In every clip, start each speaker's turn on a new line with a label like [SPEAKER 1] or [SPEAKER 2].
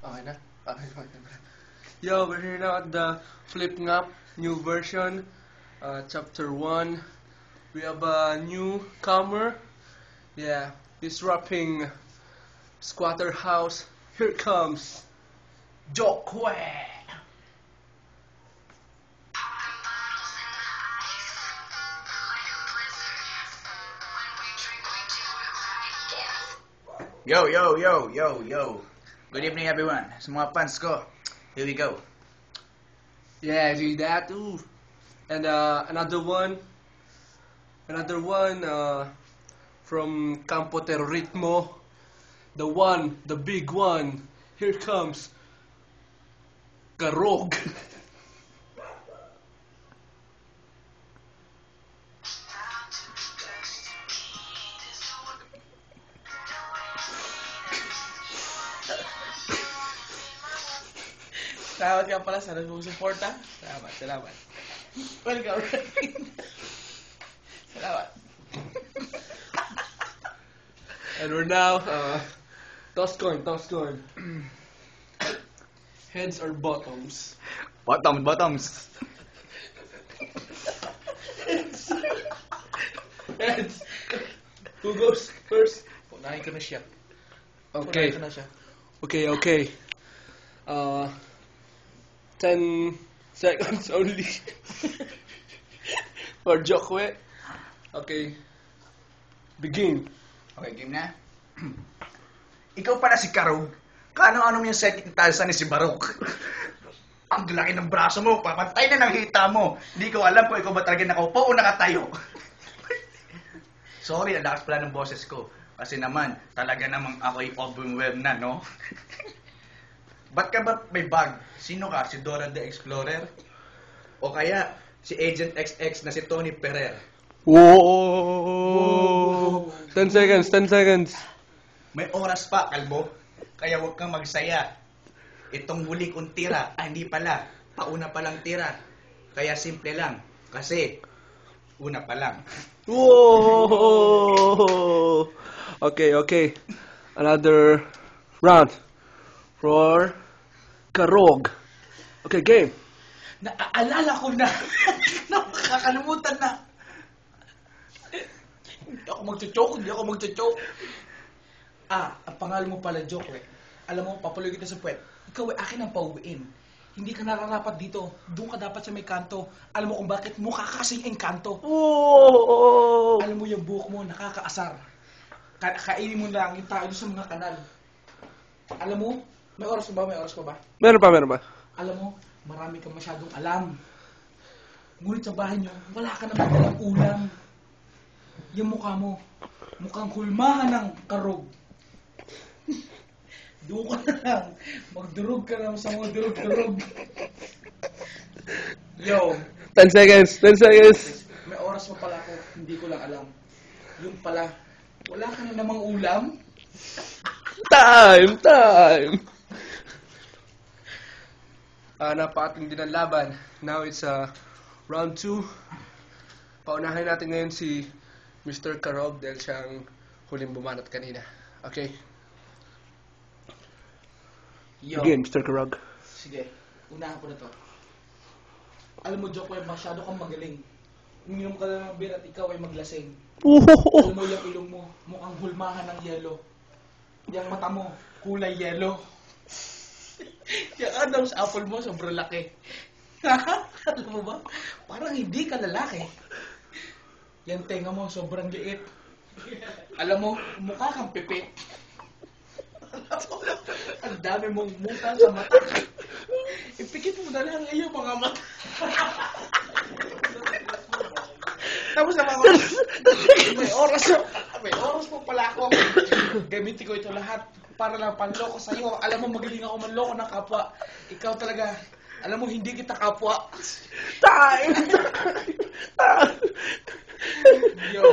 [SPEAKER 1] Okay na? Okay, okay. Yo, we're here now at the Flip Ngap new version, chapter 1. We have a newcomer. Yeah, he's rapping Squatter House. Here comes Jokwe.
[SPEAKER 2] Yo, yo, yo, yo, yo. Good evening, everyone. Sa mga fans ko, here we go.
[SPEAKER 1] Yeah, do that too. And another one from Campo Terroritmo, the big one. Here comes Karog.
[SPEAKER 3] Salamat ka pala sa nagsusuporta. Salamat. Welcome. Salamat.
[SPEAKER 1] And we're now toss coin. Heads or bottoms?
[SPEAKER 2] Bottoms.
[SPEAKER 1] Heads. Who goes first?
[SPEAKER 3] Punahin ko na siya.
[SPEAKER 1] Okay.
[SPEAKER 3] Punahin ko na siya.
[SPEAKER 1] Okay. 10 seconds only for Jokwe. Okay. Begin.
[SPEAKER 2] Okay, game na. Ikaw pala si Karog. Kano-ano yung second talsa ni si Barok. Ang laki ng braso mo, papantay na ng hita mo. Hindi ko alam kung ikaw ba talaga nakaupo o nakatayo. Sorry, ang lakas pala ng boses ko. Kasi naman, talaga namang ako'y overwhelmed na, no? Ba't ka ba may bag? Sino ka? Si Dora the Explorer? O kaya si Agent XX na si Tony Ferrer?
[SPEAKER 1] Whoa! 10 seconds.
[SPEAKER 2] May oras pa, kalbo. Kaya huwag kang magsaya. Itong huli kong tira, hindi pala. Pauna palang tira. Kaya simple lang. Kasi, una pa lang.
[SPEAKER 1] Whoa! Okay. Another round for Karog. Okay, game.
[SPEAKER 3] Naaalala ko na. Nakakalimutan na. Hindi ako magcho-choke. Ang pangalan mo pala, Joke. Alam mo, papuloy kita sa puwet. Ikaw ay akin ang pauwiin. Hindi ka nararapat dito. Doon ka dapat sa may kanto. Alam mo kung bakit mukha kasing engkanto.
[SPEAKER 1] Whoa!
[SPEAKER 3] Alam mo yung buhok mo, nakakaasar. Kainin mo lang yung tao sa mga kanal. Alam mo, may oras pa ba?
[SPEAKER 1] Meron pa.
[SPEAKER 3] Alam mo, marami kang masyadong alam. Ngunit sa bahay niyo, wala ka naman dalang ulam. Yung mukha mo, mukhang hulmahan ng karog. Doon ka na lang. Magdurog ka lang sa mga durog-durog. Yo,
[SPEAKER 1] 10 seconds.
[SPEAKER 3] may oras pa pala ako, hindi ko lang alam. Yung pala, wala ka na namang ulam?
[SPEAKER 1] Time! Napakating din ang laban. Now it's round 2. Paunahin natin ngayon si Mr. Karog dahil siyang huling bumanat kanina. Okay.
[SPEAKER 3] Yo,
[SPEAKER 1] Begin, Mr. Karog.
[SPEAKER 3] sige, unahan ko na to. Alam mo, Joke, masyado kang magaling. Uminom ka lang ng beer at ikaw ay maglasing. Alam mo yung ilong mo, mukhang hulmahan ng yelo. Yung mata mo, kulay yelo. Yung anong sa apple mo, sobrang laki. Alam mo ba? Parang hindi ka lalaki. Yung tenga mo, sobrang liit. Alam mo, mukha kang pipit. Ang dami mong muta sa mata. Ipikit mo na lang iyong mga mata. Tapos naman ako, may oras po pala ako. Gamitin ko ito lahat para lang panloko sa'yo. Alam mo, magaling ako manloko ng kapwa. Ikaw talaga, alam mo, hindi kita kapwa.
[SPEAKER 1] Time!
[SPEAKER 3] Yo,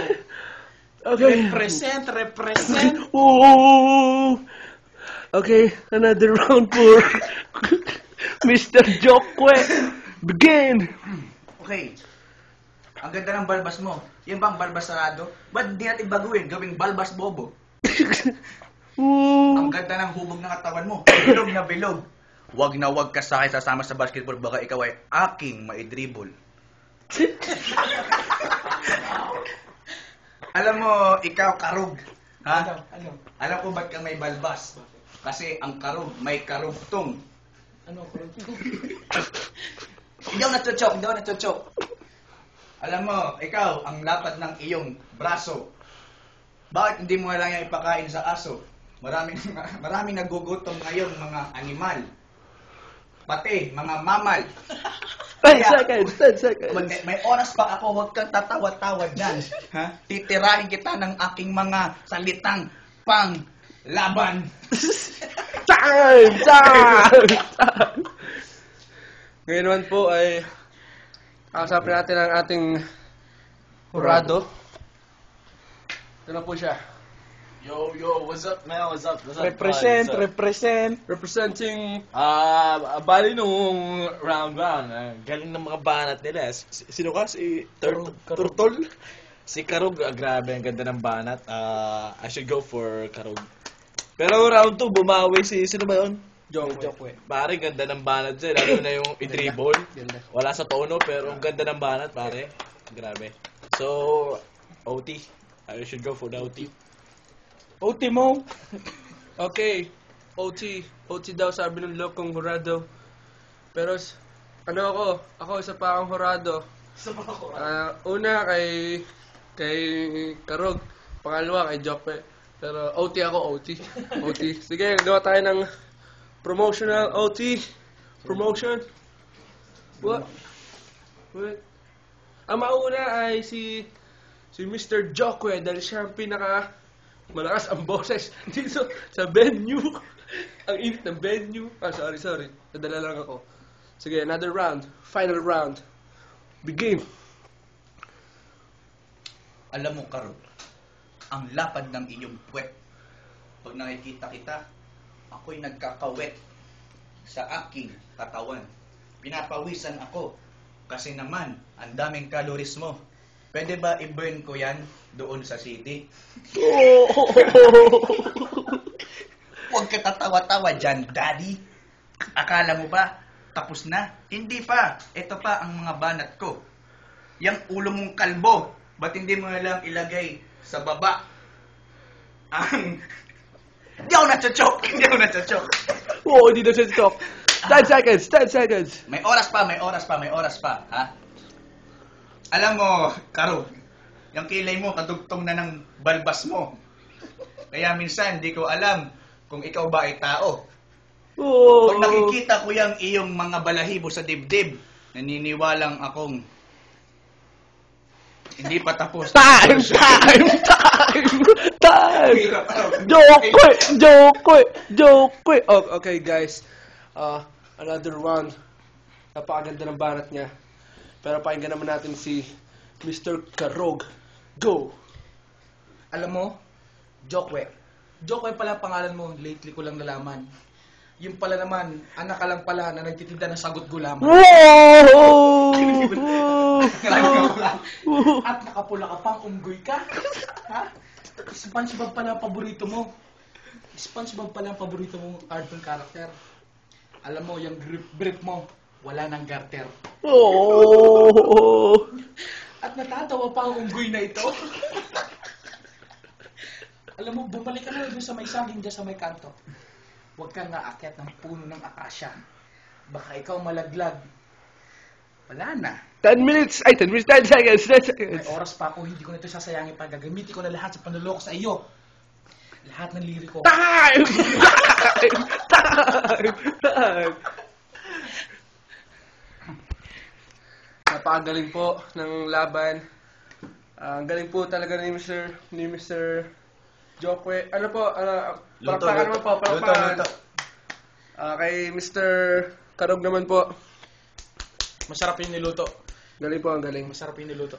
[SPEAKER 1] Okay.
[SPEAKER 3] represent.
[SPEAKER 1] Ooh. Okay, another round for Mr. Jokwe. Begin!
[SPEAKER 2] Okay. Ang ganda ng balbas mo. Yan bang balbas sarado? Ba't di natin baguhin? Gawing balbas bobo. Ang ganda ng hubog ng katawan mo. Bilog na bilog. Wag na wag ka sa akin sasama sa basketball, baka ikaw ay aking maidribble. Alam mo, ikaw karug. Ha?
[SPEAKER 3] Ano?
[SPEAKER 2] Alam ko ba't ka may balbas? Kasi ang karug may karugtong.
[SPEAKER 3] Ano?
[SPEAKER 2] Hindi ako natsutsok. Alam mo, ikaw, ang lapad ng iyong braso. Bakit hindi mo lang yan ipakain sa aso? Maraming nagugutom ngayon mga animal. Pati, mga mamal.
[SPEAKER 1] 10 seconds, 10 seconds.
[SPEAKER 2] May oras pa ako, huwag kang tatawa-tawa dyan. Ha? Titirahin kita ng aking mga salitang pang-laban.
[SPEAKER 1] Time! Ngayon naman po ay kausapin natin ang ating hurado. Ito na po siya.
[SPEAKER 4] Yo, what's up, man? What's up?
[SPEAKER 3] Represent.
[SPEAKER 1] Representing
[SPEAKER 4] Bali nung round 1, galing ng mga banat nila. Sino ka? Si Turtle? Si Karug, grabe, ang ganda ng banat. I should go for Karug. Pero round 2, bumawi si, sino ba yun?
[SPEAKER 3] Jokwe.
[SPEAKER 4] Pare, ganda ng banat siya. Lalo na yung i-dribble.
[SPEAKER 1] Ganda.
[SPEAKER 4] Wala sa tono, pero ang ganda ng banat, pare. Grabe. So, OT. I should go for the OT.
[SPEAKER 3] OT mo.
[SPEAKER 1] Okay, OT. OT daw sabi ng lokong hurado. Pero, ano ako? Ako isa pa akong hurado. Una kay Karog. Pangalawa kay Jokwe. Pero OT ako, OT. OT. Sige, gawa tayo ng promotional OT. Promotion. What? Ang mauna ay si Mr. Jokwe dahil siya ang pinaka malakas ang boses dito sa venue. Ang init ng venue. Sorry. Nadala lang ako. Sige, another round. Final round. Begin.
[SPEAKER 2] Alam mo, Karol, ang lapad ng iyong puwet. Pag nakikita kita, ako'y nagkakawet sa aking katawan. Pinapawisan ako kasi naman ang daming calories mo. Pwede ba i-burn ko yan doon sa city? Huwag ka tatawa-tawa dyan, daddy. Akala mo ba tapos na? Hindi pa. Ito pa ang mga banat ko. Yang ulo mong kalbo, ba't hindi mo na lang ilagay sa baba? Hindi ako natsutsok.
[SPEAKER 1] Oh, hindi na siya talk. 10 seconds.
[SPEAKER 2] May oras pa. Ha? Alam mo, Karo, yung kilay mo, kadugtong na ng balbas mo. Kaya minsan, di ko alam kung ikaw ba ay tao.
[SPEAKER 1] Oh.
[SPEAKER 2] Pag nakikita ko yung iyong mga balahibo sa dibdib, naniniwalang akong hindi pa tapos.
[SPEAKER 1] Time! Jokwe! Oh, okay, guys. Another round. Napakaganda ng banat niya. Pero pakinggan naman natin si Mr. Karog. Go!
[SPEAKER 3] Alam mo, Jokwe. Jokwe pala pangalan mo, lately ko lang nalaman. Yung pala naman, anak ka lang pala na nagtitinda ng sagot gulaman. At nakapula ka pang unggoy ka. Ha? SpongeBob pala ang paborito mo. SpongeBob pala ang paborito mong cartoon character. Alam mo, yung grip mo, wala nang garter. At natatawa pa ang unggoy na ito. Alam mo, bumalik ka na doon sa may saging dyan sa may kanto. Huwag kang aakyat ng puno ng akasya. Baka ikaw malaglag. Wala na.
[SPEAKER 1] 10 seconds.
[SPEAKER 3] May oras pa ako, hindi ko na ito sasayangin pa. Gagamitin ko na lahat sa panloloko sa iyo. Lahat ng liriko.
[SPEAKER 1] Time! Napakagaling po ng laban. Ang galing po talaga ni Mr. Jokwe. Ano po? Palakpakan naman po. Palakpakan. Kay Mr. Karog naman po.
[SPEAKER 3] Masarap yung niluto.
[SPEAKER 1] Galing po, ang galing.
[SPEAKER 3] Masarap yung niluto.